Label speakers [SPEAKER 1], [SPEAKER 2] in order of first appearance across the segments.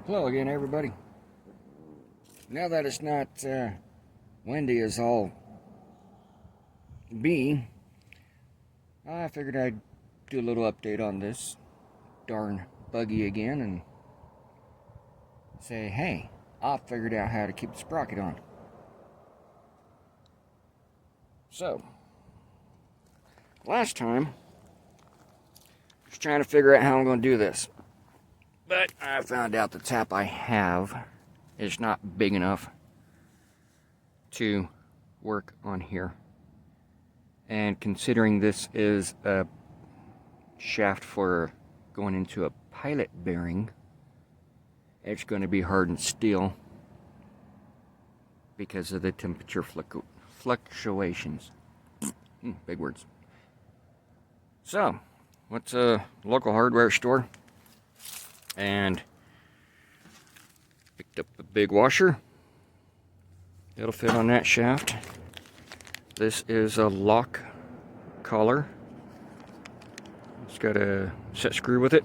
[SPEAKER 1] Hello again, everybody. Now that it's not windy as all be, I figured I'd do a little update on this darn buggy again and say, hey, I figured out how to keep the sprocket on. So, last time, I was trying to figure out how I'm going to do this. But I found out the tap I have is not big enough to work on here. And considering this is a shaft for going into a pilot bearing, it's going to be hardened steel because of the temperature fluctuations. Big words. So, went to a local hardware store and picked up a big washer. It'll fit on that shaft. This is a lock collar. It's got a set screw with it.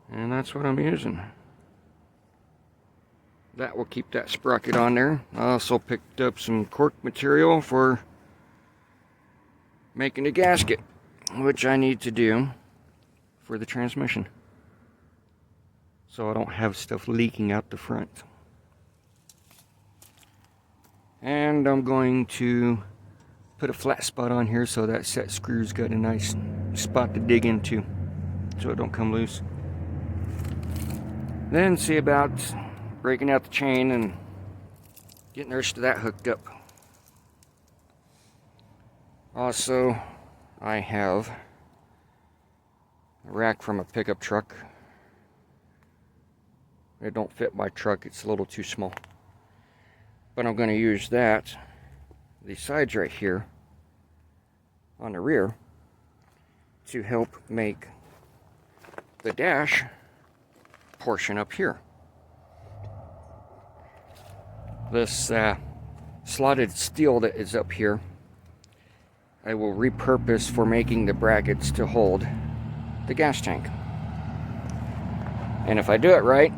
[SPEAKER 1] And that's what I'm using. That will keep that sprocket on there. I also picked up some cork material for making a gasket, which I need to do for the transmission, so I don't have stuff leaking out the front. And I'm going to put a flat spot on here so that set screw's got a nice spot to dig into so it don't come loose. Then see about breaking out the chain and getting the rest of that hooked up. Also, I have a rack from a pickup truck. It don't fit my truck, it's a little too small. But I'm going to use that, the sides right here on the rear, to help make the dash portion up here. This slotted steel that is up here, I will repurpose for making the brackets to hold the gas tank. And if I do it right,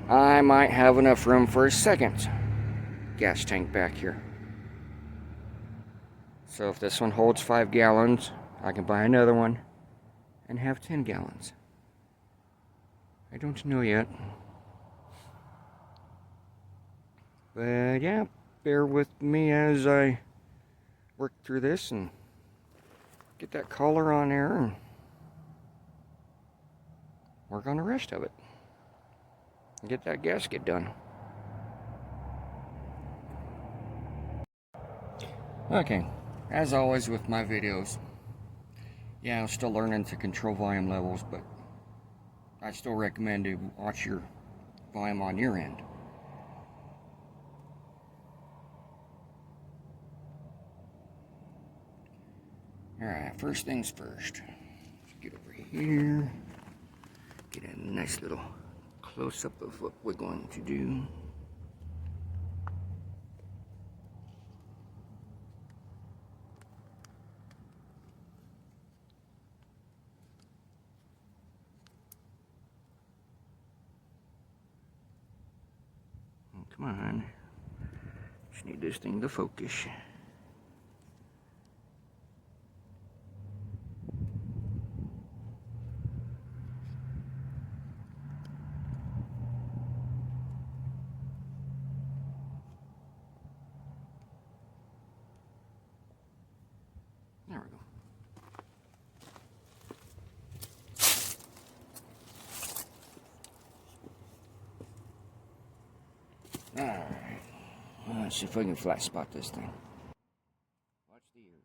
[SPEAKER 1] I might have enough room for a second gas tank back here. So if this one holds 5 gallons, I can buy another one and have 10 gallons. I don't know yet. But yeah, bear with me as I work through this and get that collar on there and work on the rest of it and get that gasket done. Okay, as always with my videos, yeah, I'm still learning to control volume levels, but I still recommend to watch your volume on your end. Alright, first things first. Let's get over here. Get a nice little close-up of what we're going to do. Come on. Just need this thing to focus. There we go. Alright. Let's see if I can flat spot this thing. Watch the ears.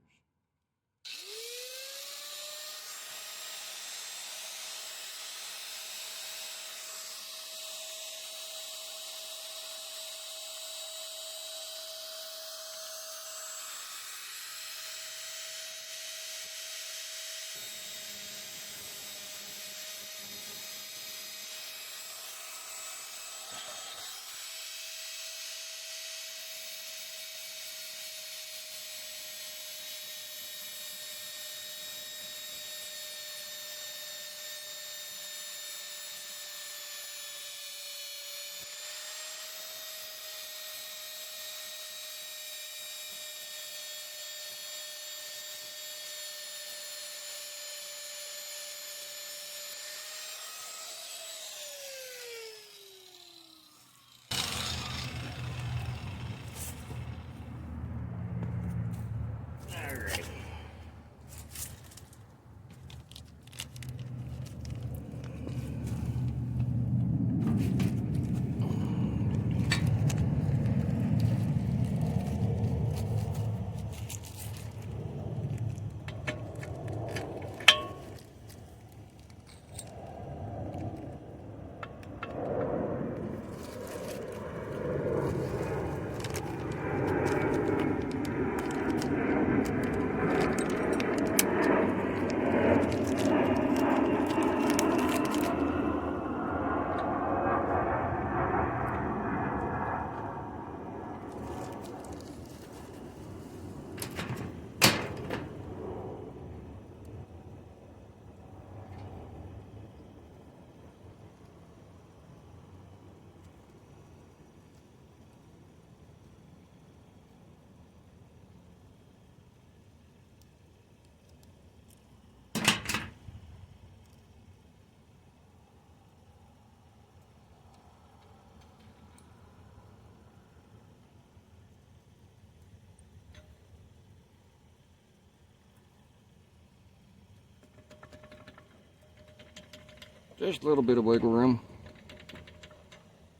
[SPEAKER 1] Just a little bit of wiggle room.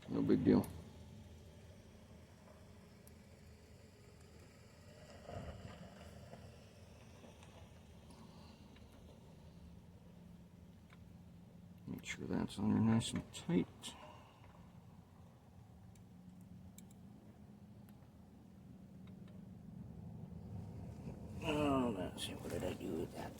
[SPEAKER 1] No big deal. Make sure that's on there nice and tight. Oh, let's see, what did I do with that?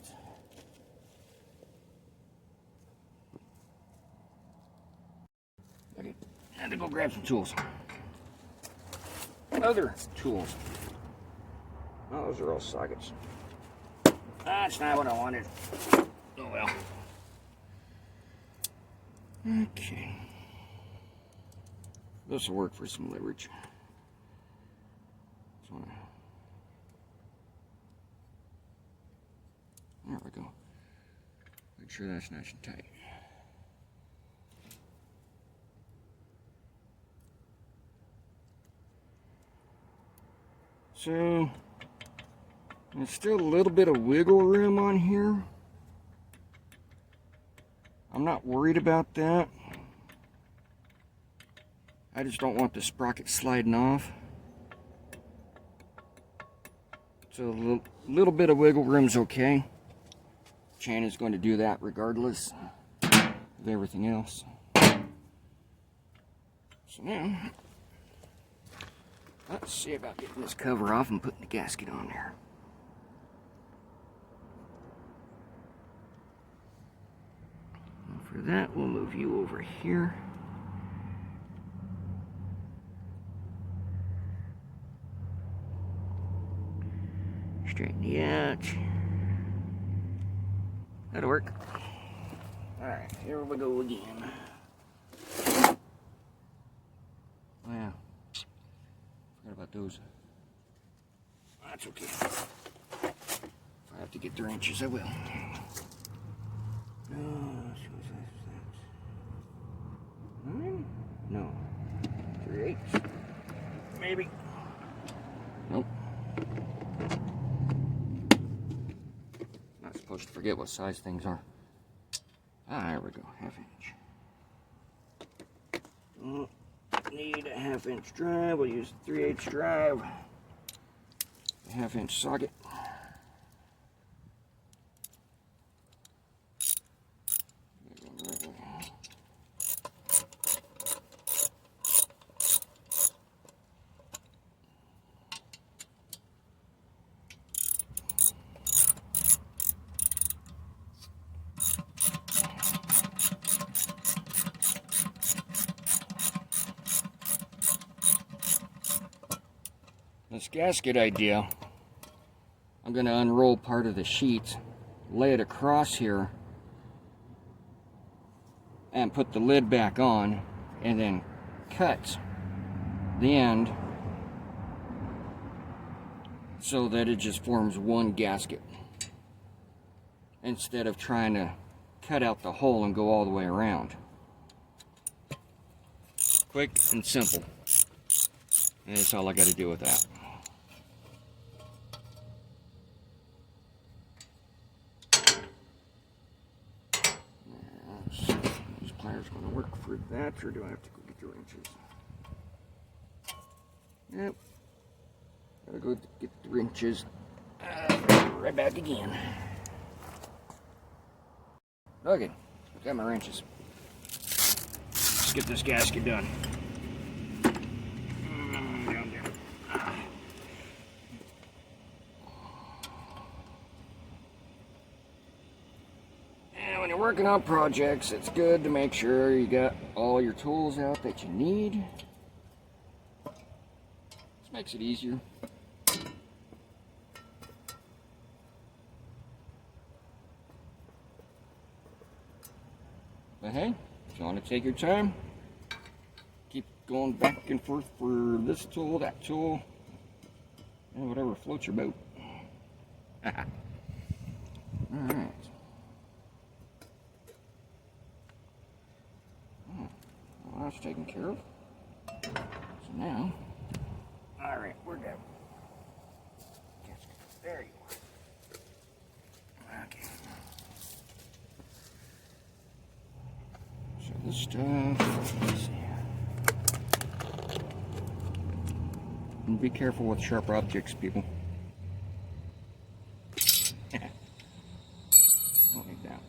[SPEAKER 1] Okay, I had to go grab some tools. Other tools. Oh, those are all sockets. That's not what I wanted. Oh well. Okay. This will work for some leverage. There we go. Make sure that's nice and tight. So, there's still a little bit of wiggle room on here. I'm not worried about that. I just don't want the sprocket sliding off. So a little bit of wiggle room's okay. Chain is going to do that regardless of everything else. So now, let's see about getting this cover off and putting the gasket on there. And for that, we'll move you over here. Straighten the edge. That'll work. Alright, here we go again. Wow. Forgot about those. That's okay. If I have to get the wrenches, I will. Nine? No. 3/8. Maybe. Nope. Not supposed to forget what size things are. Ah, there we go. 1/2 inch. Need a 1/2 inch drive. We'll use 3/8 drive. A 1/2 inch socket. This gasket idea, I'm going to unroll part of the sheet, lay it across here, and put the lid back on, and then cut the end so that it just forms one gasket, instead of trying to cut out the hole and go all the way around. Quick and simple. And that's all I got to do with that. These pliers going to work for that, or do I have to go get the wrenches? Yep. Gotta go get the wrenches. Right back again. Okay, got my wrenches. Let's get this gasket done. Down there. And when you're working on projects, it's good to make sure you got all your tools out that you need. This makes it easier. But hey, if you want to take your time, keep going back and forth for this tool, that tool, and whatever floats your boat. Alright. Well, that's taken care of. So now, alright, we're good. There you are. Okay. the stuff. Let's see. And be careful with sharp objects, people. Don't need that.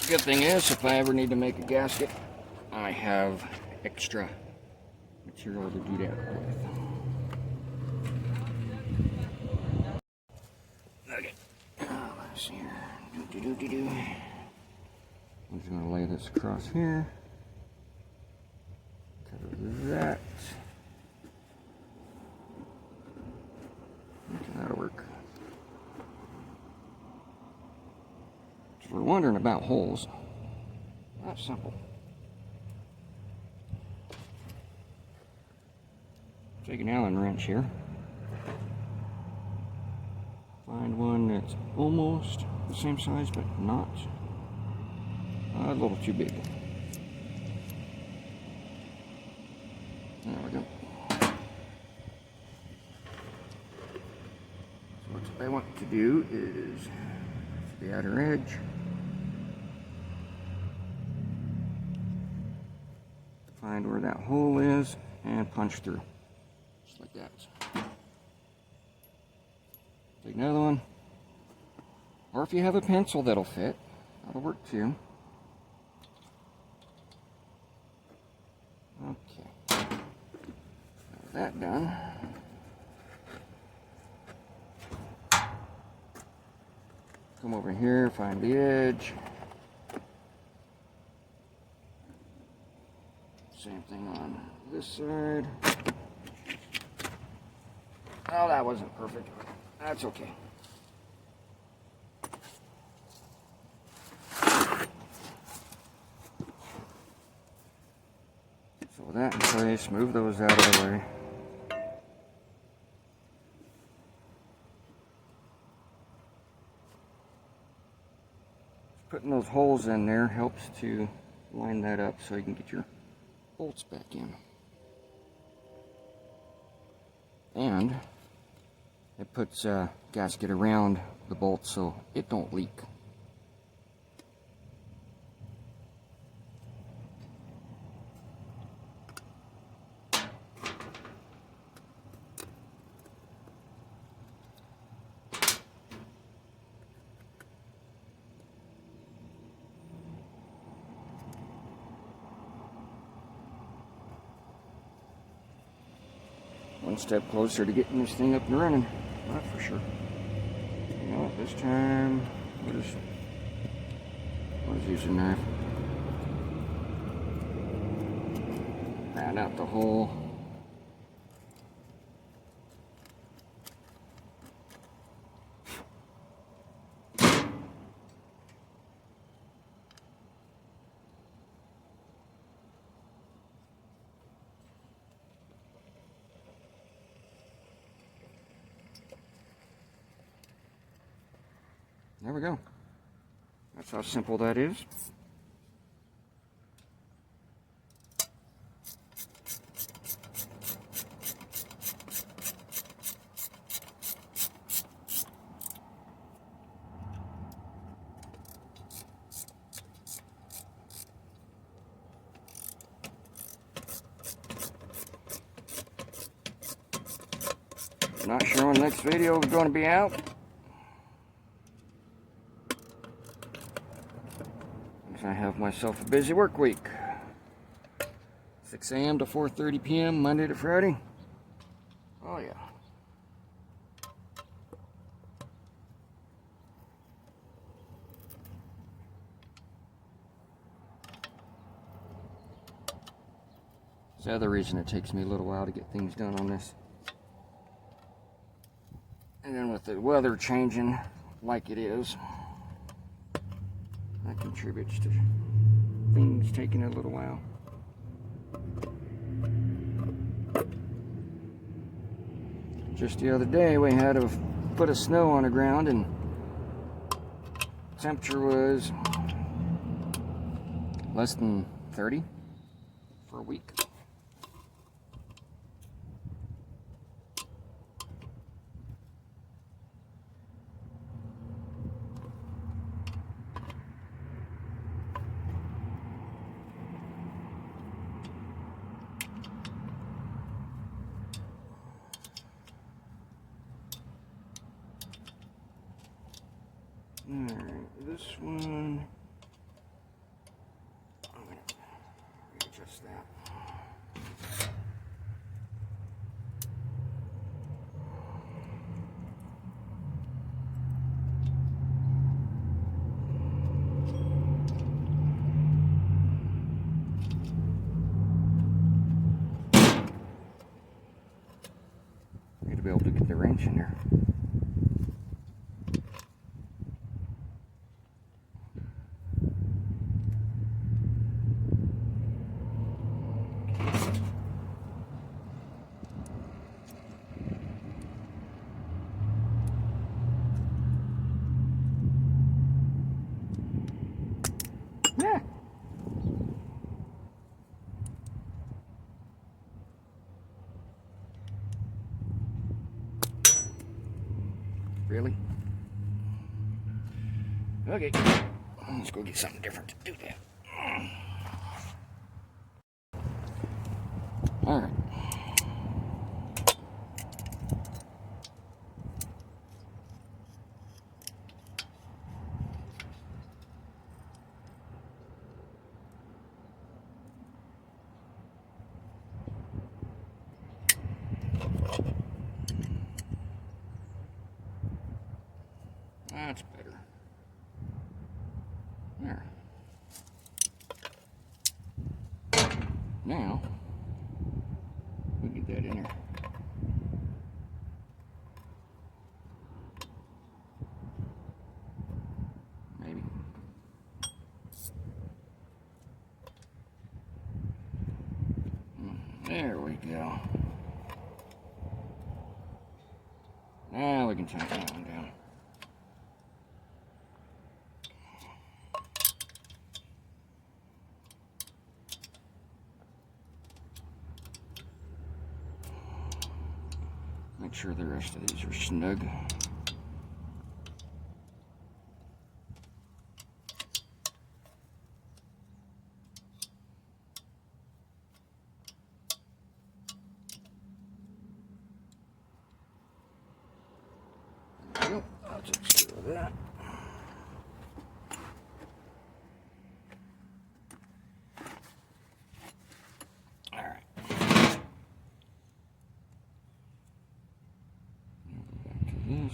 [SPEAKER 1] Good thing is, if I ever need to make a gasket, I have extra material to do that with. Okay, let's see here. I'm just going to lay this across here. Cover that. Okay, that'll work. If we're wondering about holes, that's simple. Take an Allen wrench here. Find one that's almost the same size, but not a little too big. There we go. So what I want to do is the outer edge. Find where that hole is and punch through. Just like that. Take another one. Or if you have a pencil that'll fit, that'll work too. Okay. Got that done. Come over here, find the edge. Same thing on this side. Oh, that wasn't perfect. That's okay. So with that in place, move those out of the way. Putting those holes in there helps to line that up so you can get your bolts back in. And it puts a gasket around the bolt so it don't leak. One step closer to getting this thing up and running, that's for sure. You know what, this time, I'll just use a knife. Round out the hole. There we go. That's how simple that is. Not sure when the next video is going to be out. I have myself a busy work week. 6 a.m. to 4:30 p.m. Monday to Friday. Oh yeah. That's the other reason it takes me a little while to get things done on this. And then with the weather changing, like it is. That contributes to things taking a little while. Just the other day we had a foot of snow on the ground and temperature was less than 30 for a week. Alright, this one, I'm going to readjust that. Need to be able to get the wrench in there. Yeah. Really? Okay. Let's go get something different to do that. Alright. That's better. There. Now, we get that in there. Maybe. There we go. Now we can tighten that one down. Make sure the rest of these are snug. There we go. I'll just do that. This.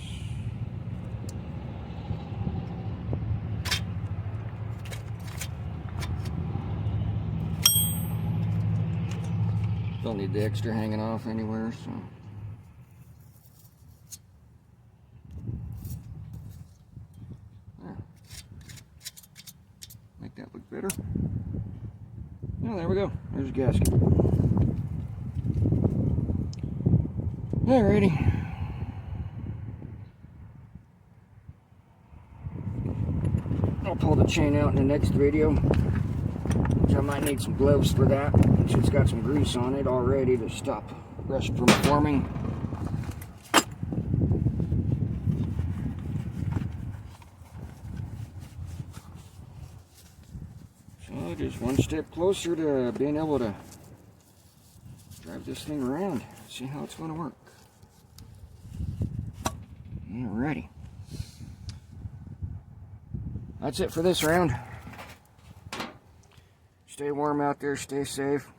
[SPEAKER 1] Don't need the extra hanging off anywhere, so. There. Make that look better. Oh, there we go. There's a gasket. Alrighty. I'll pull the chain out in the next video, which I might need some gloves for that. It's got some grease on it already to stop rust from forming. So just one step closer to being able to drive this thing around, see how it's going to work. Alrighty. That's it for this round. Stay warm out there, stay safe.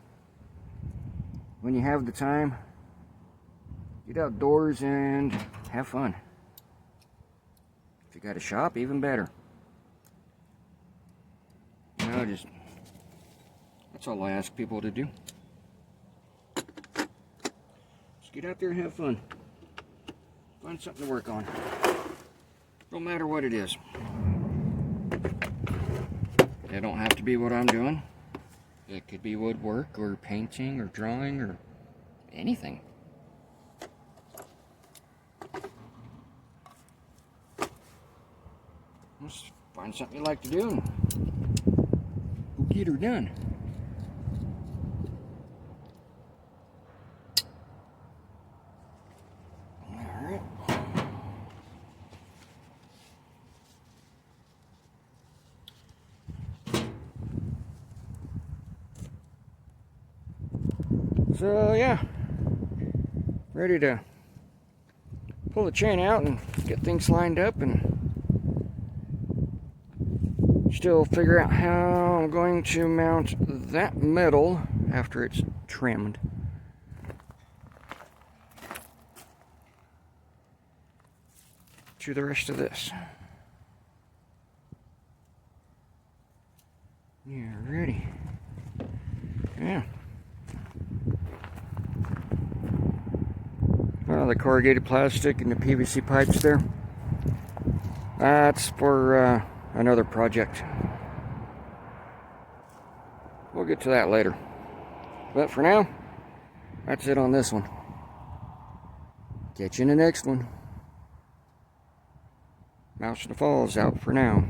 [SPEAKER 1] When you have the time, get outdoors and have fun. If you got a shop, even better. You know, just, that's all I ask people to do. Just get out there and have fun. Find something to work on. No matter what it is. It don't have to be what I'm doing. It could be woodwork or painting or drawing or anything. Just find something you like to do and we'll get her done. Alright. So yeah, ready to pull the chain out and get things lined up and still figure out how I'm going to mount that metal after it's trimmed. To the rest of this. Yeah, ready. Yeah. Well, the corrugated plastic and the PVC pipes there. That's for another project. We'll get to that later. But for now, that's it on this one. Catch you in the next one. Mouse in the Falls out for now.